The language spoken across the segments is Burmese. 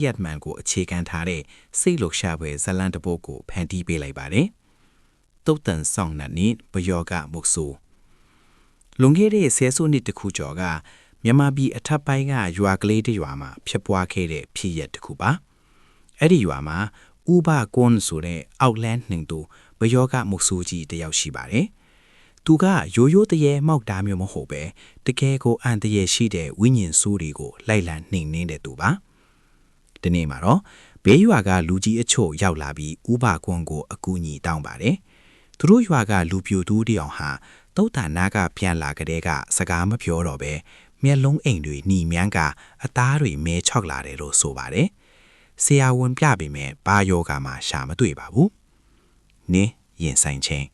ရက်မှန်ကိုအခြေခံထားတဲ့စိတ်လှုပ်ရှားပွဲဇလန်တပုတ်ကိုဖန်တီးပေးလိုက်ပါတယ်။တုတ်တန်ဆောင်နတ်နိဘယောကမုတ်ဆူလွန်ခဲ့တဲ့ဆဲဆုနှစ်တခုကျော်ကမြန်မာပြည်အထက်ပိုင်းကရွာကလေးတစ်ရွာမှာဖြစ်ပွားခဲ့တဲ့ဖြစ်ရပ်တစ်ခုပါ။အဲ့ဒီရွာမှာဥပကွန်ဆိုတဲ့အောက်လန်းနှင်သူဘယောကမုတ်ဆူကြီးတယောက်ရှိပါတယ်။သူကရိုးရိုးတရေမောက်တာမျိုးမဟုတ်ပဲတကယ်ကိုအန်တရေရှိတဲ့ဝိညာဉ်ဆိုးတွေကိုလိုက်လံနှိမ်နှင်းတဲ့သူပါ။ဒီနေ့မှာတော့ဘေးရွာကလူကြီးအချို့ရောက်လာပြီးဥပကွန်ကိုအကူအညီတောင်းပါတယ်။သူတို့ရွာကလူပြိုတူးတယောက်ဟာတုတ်တန်နာကပြန်လာကြတဲ့ကစကားမပြောတော့ပဲမျက်လုံးအိမ်တွေหนีမြန်းကအသားတွေမဲချောက်လာတယ်လို့ဆိုပါတယ်။ဆရာဝန်ပြပေမဲ့ဘာယောဂါမှာရှာမတွေ့ပါဘူး။နင်းရင်ဆိုင်ချင်း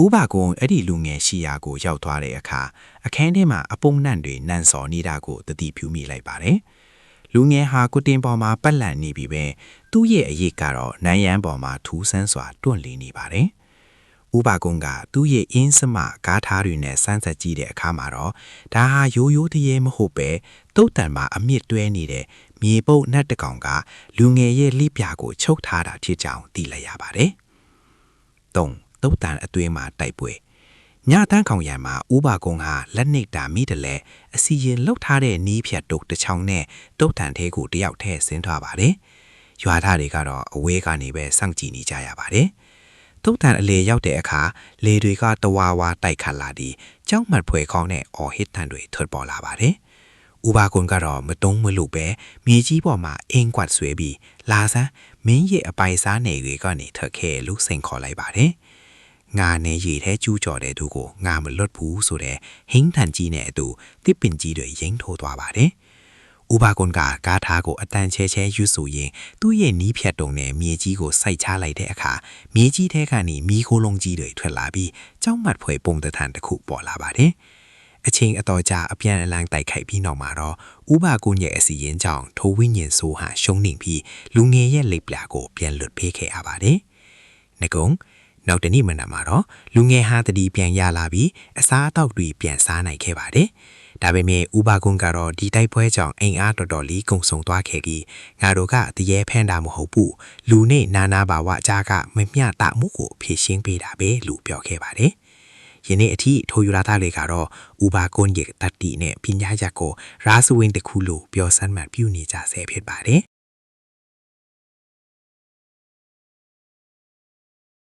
ဥပကွန်အဲ့ဒီလူငယ်ရှိရာကိုရောက်သွားတဲ့အခါအခန်းထဲမှာအပုံနှံ့တွေနန်းစော်နေတာကိုတတိဖြူမိလိုက်ပါတယ်။လူငယ်ဟာကုတင်ပေါ်မှာပတ်လန့်နေပြီးပဲသူ့ရဲ့အရေးကတော့နန်းရမ်းပေါ်မှာထူးဆန်းစွာတွန့်လီနေပါတယ်။ဥပကွန်ကသူ့ရဲ့အင်းစမကားထားတွေနဲ့စမ်းဆက်ကြည့်တဲ့အခါမှာတော့ဒါဟာရိုးရိုးတရေမဟုတ်ပဲတုတ်တန်မှာအမြင့်တွဲနေတဲ့မြေပုတ်နတ်တကောင်ကလူငယ်ရဲ့လိပြကိုချုပ်ထားတာဖြစ်ကြောင်းသိလိုက်ရပါတယ်။တုတ်တန်အတွင်းမှာတိုက်ပွဲညတန်းခေါင်ရံမှာဥပကွန်ဟာလက်နှိပ်တာမိတယ်လေအစီရင်လှုပ်ထားတဲ့နီးဖြတ်တုတ်တစ်ချောင်းနဲ့တုတ်တန်ထဲကိုတယောက်ထဲဆင်းသွားပါတယ်။ရွာသားတွေကတော့အဝဲကနေပဲစောင့်ကြည့်နေကြရပါတယ်။တုတ်တန်အလေရောက်တဲ့အခါလေတွေကတဝါဝါတိုက်ခတ်လာပြီးကြောက်မှတ်ဖွယ်ကောင်းတဲ့အော်ဟစ်တန်တွေထွက်ပေါ်လာပါတယ်။ဥပကွန်ကတော့မတုံးမလို့ပဲမြေကြီးပေါ်မှာအင်းကွက်ဆွဲပြီးလာစမ်းမင်းရဲ့အပိုင်စားနေတွေကနေထွက်ခဲ့လို့စိန်ခေါ်လိုက်ပါတယ်။ငါနဲ့ရည်ထဲကျူးကျော်တဲ့သူကိုငါမလွတ်ဘူးဆိုတဲ့ဟင်းထန်ကြီးနဲ့အတူတစ်ပင်ကြီးတွေရိမ့်ထိုးသွားပါတယ်။ဥပကွန်ကကားထားကိုအတန်ချဲချဲယူဆိုရင်သူ့ရဲ့နီးဖြတ်တုံနဲ့မြေကြီးကိုစိုက်ချလိုက်တဲ့အခါမြေကြီးထဲကနေမီးခိုးလုံးကြီးတွေထွက်လာပြီးကြောက်မှတ်ဖွယ်ပုံတထန်တစ်ခုပေါ်လာပါတယ်။အချိန်အတော်ကြာအပြန်အလှန်တိုက်ခိုက်ပြီးနောက်မှာတော့ဥပကွန်ရဲ့အစီရင်ကြောင့်ထိုဝိညာဉ်ဆိုးဟာရှုံးနေပြီးလူငယ်ရဲ့လက်ပြကိုပြန်လွတ်ပေးခဲ့ရပါတယ်။ငကုံနောက်တနေ့မနက်မှာတော့လူငယ်ဟာတတိပြန်ရလာပြီးအစားအသောက်တွေပြန်စားနိုင်ခဲ့ပါတယ်။ဒါပေမဲ့ဥပကွန်ကတော့ဒီတိုက်ပွဲကြောင့်အိမ်အားတော်တော်လေးကုံဆုံသွားခဲ့ပြီးငါတို့ကတရေဖမ်းတာမဟုတ်ဘူးလူနဲ့နာနာဘာဝအကြားကမမျှတမှုကိုဖြည့်ရှင်းပေးတာပဲလို့ပြောခဲ့ပါတယ်။ယနေ့အထိထိုယူလာသားတွေကတော့ဥပကွန်ရဲ့တတိနဲ့ပညာရပ်ကိုရာဇဝင်တစ်ခုလို့ပြောစမ်းမှတ်ပြုနေကြဆဲဖြစ်ပါတယ်